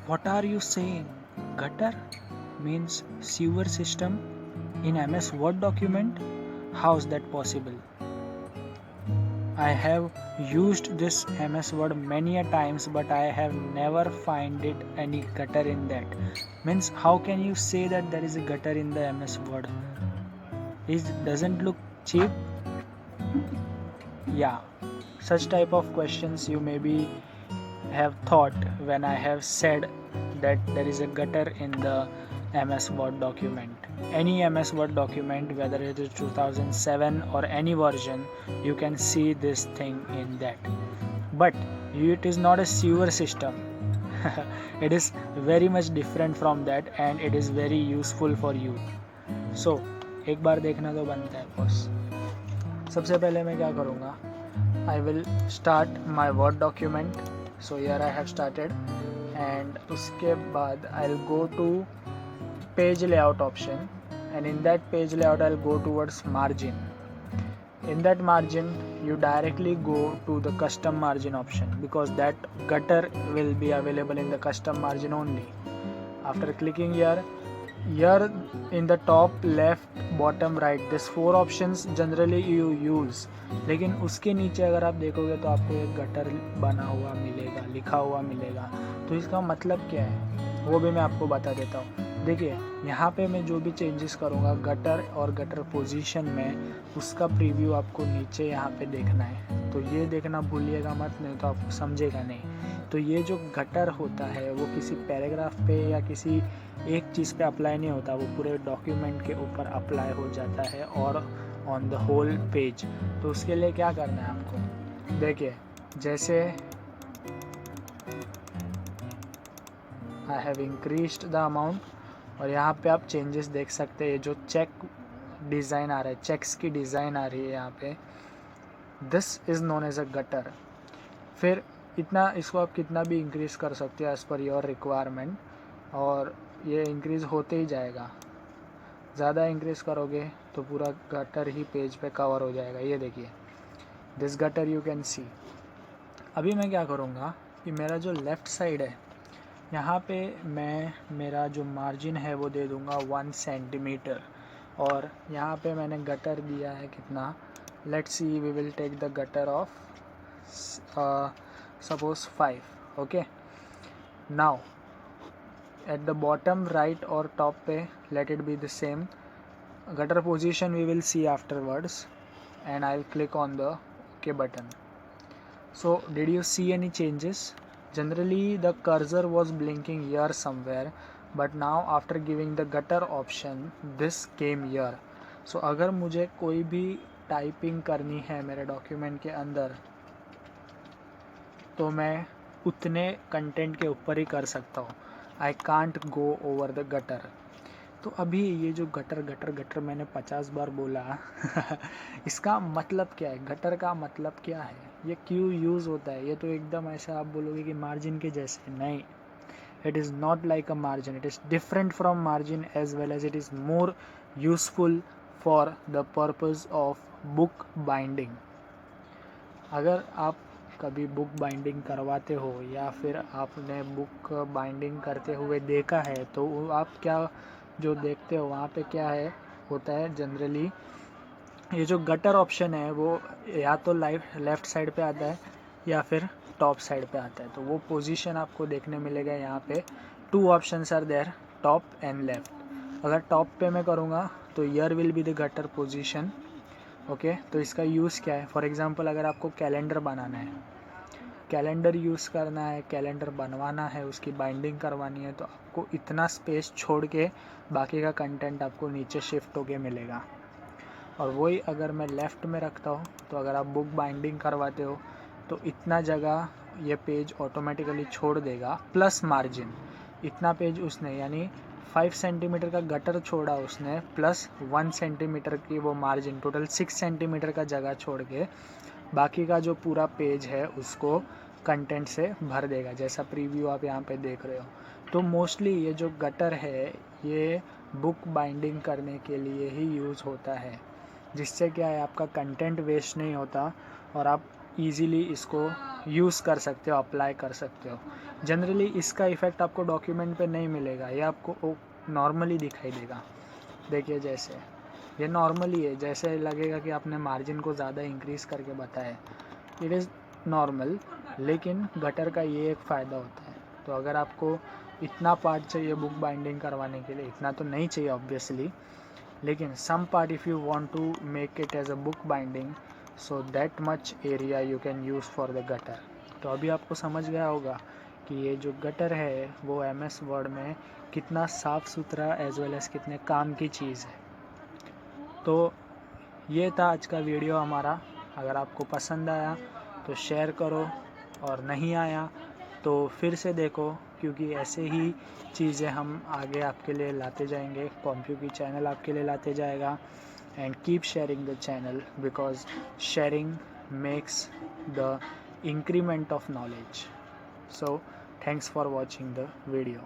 What are you saying? Gutter means sewer system in MS Word document? How is that possible? I have used this MS Word many a times, but I have never find it any gutter in that. Means how can you say that there is a gutter in the MS Word? It doesn't look cheap. Yeah, such type of questions you maybe have thought when I have said that there is a gutter in the MS Word document. Any MS Word document, whether it is 2007 or any version, you can see this thing in that. But it is not a sewer system. It is very much different from that and it is very useful for you. So एक बार देखना तो बनता है boss. सबसे पहले मैं क्या करूँगा, I will start my Word document. So here I have started and उसके बाद I'll go to page layout option, and in that page layout I'll go towards margin. In that margin you directly go to the custom margin option because that gutter will be available in the custom margin only. After clicking here in the top left bottom right this 4 options generally you use, लेकिन उसके नीचे अगर आप देखोगे तो आपको एक gutter बना हुआ मिलेगा, लिखा हुआ मिलेगा. तो इसका मतलब क्या है वो भी मैं आपको बता देता हूँ. देखिए यहाँ पे मैं जो भी चेंजेस करूँगा गटर और गटर पोजीशन में, उसका प्रीव्यू आपको नीचे यहाँ पे देखना है. तो ये देखना भूलिएगा मत, नहीं तो आप समझेगा नहीं. तो ये जो गटर होता है वो किसी पैराग्राफ पे या किसी एक चीज़ पे अप्लाई नहीं होता, वो पूरे डॉक्यूमेंट के ऊपर अप्लाई हो जाता है और ऑन द होल पेज. तो उसके लिए क्या करना है आपको, देखिए जैसे I have increased the amount और यहाँ पे आप चेंजेस देख सकते हैं. जो चेक डिज़ाइन आ रहा है, चेक्स की डिज़ाइन आ रही है यहाँ पे, this is known as a gutter. फिर इतना इसको आप कितना भी इंक्रीज़ कर सकते हो एज़ पर योर रिक्वायरमेंट, और ये इंक्रीज़ होते ही जाएगा. ज़्यादा इंक्रीज़ करोगे तो पूरा गटर ही पेज पे कवर हो जाएगा. ये देखिए this gutter you can see. अभी मैं क्या करूँगा कि मेरा जो लेफ़्ट साइड है यहाँ पे मैं मेरा जो मार्जिन है वो दे दूँगा 1 सेंटीमीटर, और यहाँ पे मैंने गटर दिया है कितना, let's see we will take the gutter of suppose 5. Okay, now at the bottom right or top पे let it be the same. Gutter position we will see afterwards, and I'll click on the OK button. So did you see any changes? Generally the cursor was blinking here somewhere, but now after giving the gutter option this came here. So अगर मुझे कोई भी typing करनी है मेरे document के अंदर तो मैं उतने कंटेंट के ऊपर ही कर सकता हूँ. I can't go over the gutter. तो अभी ये जो गटर गटर गटर मैंने 50 बार बोला इसका मतलब क्या है, गटर का मतलब क्या है, ये क्यों यूज़ होता है. ये तो एकदम ऐसा आप बोलोगे कि मार्जिन के जैसे, नहीं. It is not like a margin, it is different from margin as well as it is more useful for the purpose of book binding. अगर आप कभी बुक बाइंडिंग करवाते हो या फिर आपने बुक बाइंडिंग करते हुए देखा है तो आप क्या जो देखते हो वहाँ पे क्या है होता है जनरली, ये जो गटर ऑप्शन है वो या तो लेफ़्ट साइड पे आता है या फिर टॉप साइड पे आता है. तो वो पोजीशन आपको देखने मिलेगा यहाँ पे. 2 options are there, top and left. अगर टॉप पे मैं करूँगा तो here will be the gutter position. Okay, तो इसका यूज़ क्या है, फॉर एग्ज़ाम्पल अगर आपको कैलेंडर बनाना है, कैलेंडर यूज़ करना है, कैलेंडर बनवाना है, उसकी बाइंडिंग करवानी है, तो आपको इतना स्पेस छोड़ के बाकी का कंटेंट आपको नीचे शिफ्ट होके मिलेगा. और वही अगर मैं लेफ़्ट में रखता हूँ तो अगर आप बुक बाइंडिंग करवाते हो तो इतना जगह ये पेज ऑटोमेटिकली छोड़ देगा, प्लस मार्जिन. इतना पेज उसने यानी 5 सेंटीमीटर का गटर छोड़ा उसने, प्लस 1 सेंटीमीटर की वो मार्जिन, टोटल 6 सेंटीमीटर का जगह छोड़ के बाकी का जो पूरा पेज है उसको कंटेंट से भर देगा, जैसा प्रीव्यू आप यहाँ पे देख रहे हो. तो मोस्टली ये जो गटर है ये बुक बाइंडिंग करने के लिए ही यूज़ होता है, जिससे क्या है आपका कंटेंट वेस्ट नहीं होता और आप इजीली इसको यूज़ कर सकते हो, अप्लाई कर सकते हो. जनरली इसका इफ़ेक्ट आपको डॉक्यूमेंट पे नहीं मिलेगा, ये आपको नॉर्मली दिखाई देगा। देखिए जैसे ये नॉर्मली है, जैसे लगेगा कि आपने मार्जिन को ज़्यादा इंक्रीज़ करके बताया, इट इज़ नॉर्मल। लेकिन गटर का ये एक फ़ायदा होता है। तो अगर आपको इतना पार्ट चाहिए बुक बाइंडिंग करवाने के लिए, इतना तो नहीं चाहिए ऑब्वियसली, लेकिन some part if you want to make it as a book binding, so that much area you can use for the gutter. तो अभी आपको समझ गया होगा कि ये जो गटर है वो MS वर्ड में कितना साफ़ सुथरा एज वेल एज़ कितने काम की चीज़ है। तो ये था आज का वीडियो हमारा। अगर आपको पसंद आया तो शेयर करो, और नहीं आया तो फिर से देखो, क्योंकि ऐसे ही चीज़ें हम आगे आपके लिए लाते जाएंगे। कॉम्प्यू की चैनल आपके लिए लाते जाएगा। And keep sharing the channel, because sharing makes the increment of knowledge. So thanks for watching the video.